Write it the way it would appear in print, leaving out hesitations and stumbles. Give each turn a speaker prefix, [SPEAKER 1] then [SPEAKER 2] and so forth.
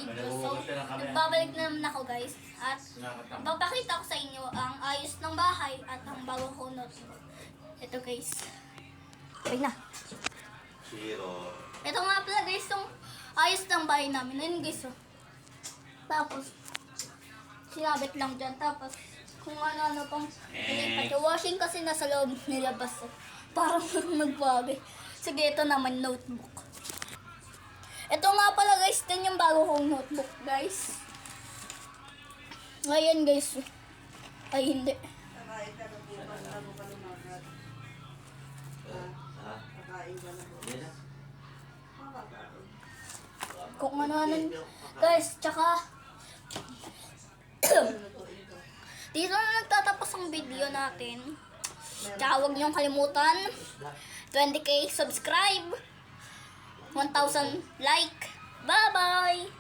[SPEAKER 1] video. So, nagbabalik na naman ako guys. At papakita ko sa inyo ang ayos ng bahay at ang bago ko notebook. Ito guys. Okay na. Ito nga pala guys, yung ayos ng bahay namin. Ayun guys. Oh. Tapos, sinabit lang dyan. Tapos, kung ano-ano pang pilipat. Yung washing kasi nasa loob nilabas. Oh. Parang nagbabi. Sige, ito naman notebook. Ito nga pala guys, din yung bago kong notebook guys. Ngayon guys. Ay hindi.
[SPEAKER 2] Kakain ka na po bago ka lumakat. Kakain ka na po. Makakain.
[SPEAKER 1] Kung ano-ano. Guys, tsaka dito na nagtatapos ang video natin. Tsaka huwag niyong kalimutan 20k subscribe, 1,000 like. Bye-bye!